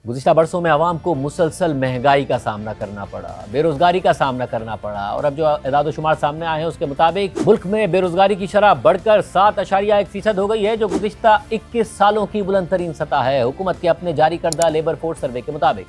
गुज़िश्ता बरसों में आवाम को मुसलसल महंगाई का सामना करना पड़ा, बेरोजगारी का सामना करना पड़ा और अब जो एदाद-ओ-शुमार सामने आए हैं उसके मुताबिक मुल्क में बेरोजगारी की शरह बढ़कर 7.1% हो गई है, जो गुज़िश्ता 21 सालों की बुलंद तरीन सतह है। हुकूमत के अपने जारी करदा लेबर फोर्स सर्वे के मुताबिक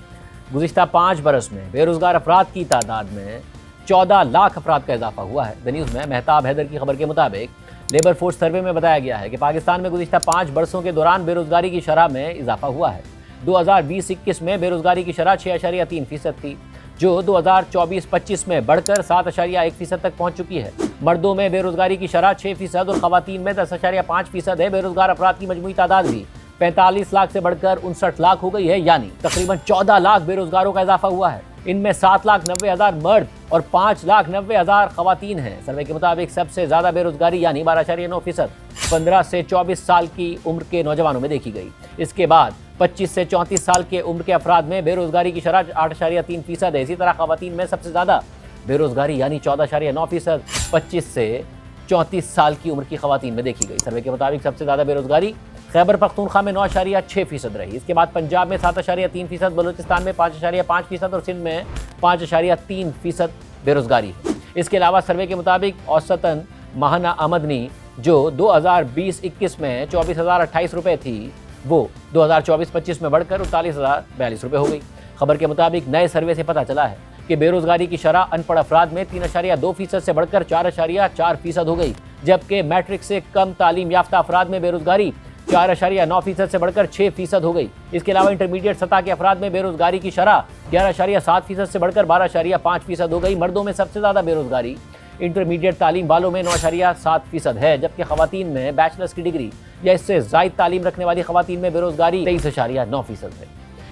गुज़िश्ता 5 बरस में बेरोजगार अफराद की तादाद में 14 लाख अफराद का इजाफा हुआ है। द न्यूज़ में मेहताब हैदर की खबर के मुताबिक लेबर फोर्स सर्वे में बताया गया है कि पाकिस्तान में गुज़िश्ता 5 बरसों के दौरान बेरोजगारी की शरह में इजाफा हुआ है। 2020-21 में बेरोजगारी की शरह 6.3% थी, जो 2024-25 में बढ़कर 7.1% तक पहुंच चुकी है। मर्दों में बेरोजगारी की शरह 6% और खवातीन में 10.5% है। बेरोजगार अफराद की मजमूई तादाद भी 45 लाख से बढ़कर 59 लाख हो गई है, यानी तकरीबन 14 लाख बेरोजगारों का इजाफा हुआ है। इनमें 7,90,000 मर्द और 5,90,000 खवातीन हैं। सर्वे के मुताबिक सबसे ज्यादा बेरोजगारी यानी 12.9% 15 से 24 साल की उम्र के नौजवानों में देखी गई। इसके बाद 25 से 34 साल के उम्र के अफराद में बेरोजगारी की शरह 8.3% है। इसी तरह खवातीन में सबसे ज्यादा बेरोजगारी यानी 14.9% 25 से 34 साल की उम्र की खवातीन में देखी गई। सर्वे के मुताबिक सबसे ज्यादा बेरोजगारी खैबर पख्तूनख्वा में 9.6% रही। इसके बाद पंजाब में 7.3%, बलूचिस्तान में 5.5% और सिंध में 5.3% बेरोजगारी है। इसके अलावा सर्वे के मुताबिक औसतन माहाना आमदनी जो 2020-21 में 24,028 रुपये थी, वो 2024-25 में बढ़कर 39,042 रुपये हो गई। खबर के मुताबिक नए सर्वे से पता चला है कि बेरोजगारी की शरह अनपढ़ अफराद में 3.2% से बढ़कर 4.4% हो गई, जबकि मैट्रिक से कम तालीम याफ्ता अफराद में बेरोजगारी 4.9% से बढ़कर 6% हो गई। इसके अलावा इंटरमीडिएट सतह के अफराद में बेरोजगारी की शरह 11.7% से बढ़कर 12.5% हो गई। मर्दों में सबसे ज्यादा बेरोजगारी इंटरमीडिएट तालीम वालों में 9.7% है, जबकि खवातीन में बैचलर्स की डिग्री या इससे ज़ायद तालीम रखने वाली खवातीन में बेरोजगारी 23.9% है।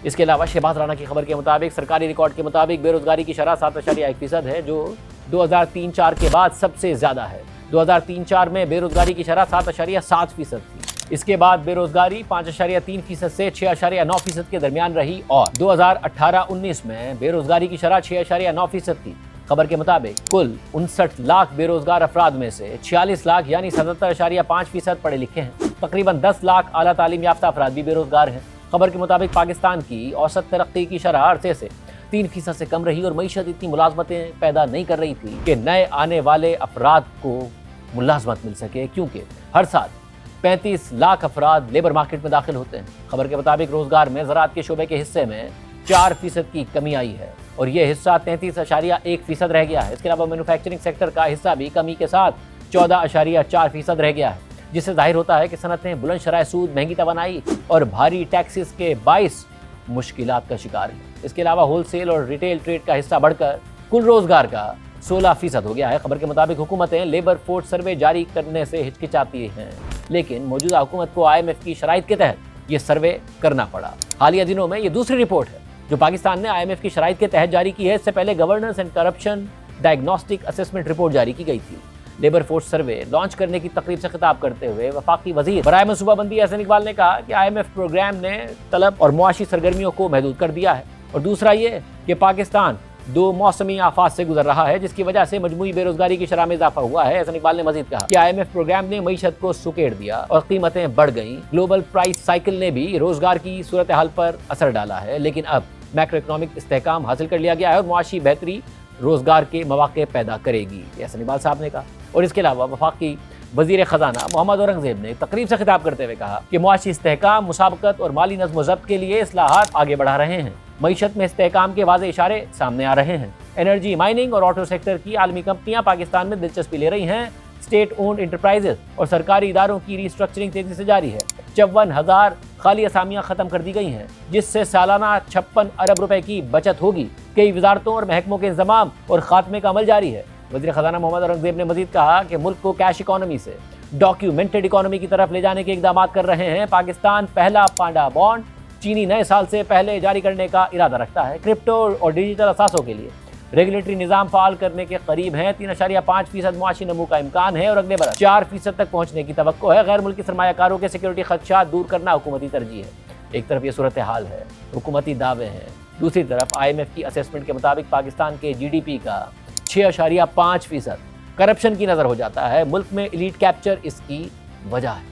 इसके अलावा शहबाज राना की खबर के मुताबिक सरकारी रिकॉर्ड के मुताबिक बेरोजगारी की शरह 7.1% है, जो 2003-04 के बाद सबसे ज़्यादा है। 2003-04 में बेरोजगारी की शरह 7.7% थी। इसके बाद बेरोजगारी 5.3% से 6.9% के दरमियान रही और 2018-19 में बेरोजगारी की शरह 6.9% थी। खबर के मुताबिक कुल 59 लाख बेरोजगार अफराद में से 46 लाख यानी 77.5% पढ़े लिखे हैं। तकरीबन 10 लाख आला तालीम याफ्ता अफराद भी बेरोजगार हैं। खबर के मुताबिक पाकिस्तान की औसत तरक्की की शरह अरसे से 3% से कम रही और मईशत इतनी मुलाजमतें पैदा नहीं कर रही थी कि नए आने वाले अफराद को मुलाजमत मिल सके, क्योंकि हर साल 35 लाख अफराद लेबर मार्केट में दाखिल होते हैं। खबर के मुताबिक रोजगार में ज़राअत के शोबे के हिस्से में 4% की कमी आई है और ये हिस्सा 33.1% रह गया है। इसके अलावा मैन्युफैक्चरिंग सेक्टर का हिस्सा भी कमी के साथ 14.4% रह गया है, जिससे जाहिर होता है कि सनतें बुलंद शरह सूद, महंगी तवानाई और भारी टैक्सेस के बाइस मुश्किलात का शिकार है। इसके अलावा होलसेल और रिटेल ट्रेड का हिस्सा बढ़कर कुल रोजगार का 16% हो गया है। खबर के मुताबिक हुकूमतें लेबर फोर्स सर्वे जारी करने से हिचकिचाती हैं, लेकिन मौजूदा हुकूमत को IMF की शराइत के तहत ये सर्वे करना पड़ा। हालिया दिनों में ये दूसरी रिपोर्ट है जो पाकिस्तान ने IMF की शराइत के तहत जारी की है। इससे पहले governance and corruption diagnostic assessment report जारी की गई थी। लेबर फोर्स सर्वे लॉन्च करने की तकरीब से खिताब करते हुए वफाकी वजीर बराए मनसूबाबंदी एहसन इकबाल ने कहा कि IMF प्रोग्राम ने तलब और मुआशी सरगर्मियों को महदूद कर दिया है, और दूसरा ये कि पाकिस्तान 2 मौसमी आफात से गुजर रहा है, जिसकी वजह से मजमूई बेरोजगारी की शरह में इजाफा हुआ है। एहसन इकबाल ने मजीद कहा कि IMF प्रोग्राम ने मईशत को सुकेड़ दिया और कीमतें बढ़ गईं। ग्लोबल प्राइस साइकिल ने भी रोजगार की सूरत हाल पर असर डाला है, लेकिन अब मैक्रो इकनॉमिक इस्तेहकाम हासिल कर लिया गया है और मुआशी बेहतरी रोजगार के मौके पैदा करेगी, एहसन इकबाल साहब ने कहा। और इसके अलावा वफाकी वजीर खजाना मोहम्मद औरंगजेब ने तकरीब से खिताब करते हुए कहा कि मुआशी इस्तेहकाम, मुसाबकत और माली नज़्म व ज़ब्त के लिए इस्लाहात आगे बढ़ा रहे हैं। मईशत में इस्तेहकाम के वाज़े इशारे सामने आ रहे हैं। एनर्जी, माइनिंग और ऑटो सेक्टर की आलमी कंपनियां पाकिस्तान में दिलचस्पी ले रही हैं। स्टेट ओन्ड इंटरप्राइजेस और सरकारी इदारों की रिस्ट्रक्चरिंग तेजी से जारी है। 54,000 खाली असामियां खत्म कर दी गई हैं, जिससे सालाना 56 अरब रुपए की बचत होगी। कई वजारतों और महकमों के इंतजाम और खात्मे का अमल जारी है। वज़ीर ख़ज़ाना मोहम्मद औरंगजेब ने मजीद कहा कि मुल्क को कैश इकोनॉमी से डॉक्यूमेंटेड इकोनॉमी की तरफ ले जाने के इकदाम कर रहे हैं। पाकिस्तान पहला पांडा बॉन्ड चीनी नए साल से पहले जारी करने का इरादा रखता है। क्रिप्टो और डिजिटल असासों के लिए रेगुलेटरी निज़ाम फ़ाल करने के करीब है। 3.5% मुआशी नमू का इम्कान है और अगले बरस 4% तक पहुँचने की तवक्को है। गैर मुल्की सरमायाकारों के सिक्योरिटी खदशात दूर करना हुकूमती तरजीह है। एक तरफ ये सूरत हाल है, हुकूमती दावे हैं, दूसरी तरफ IMF की असेसमेंट के मुताबिक पाकिस्तान के GDP का 6.5% करप्शन की नज़र हो जाता है। मुल्क में एलीट कैप्चर इसकी वजह है।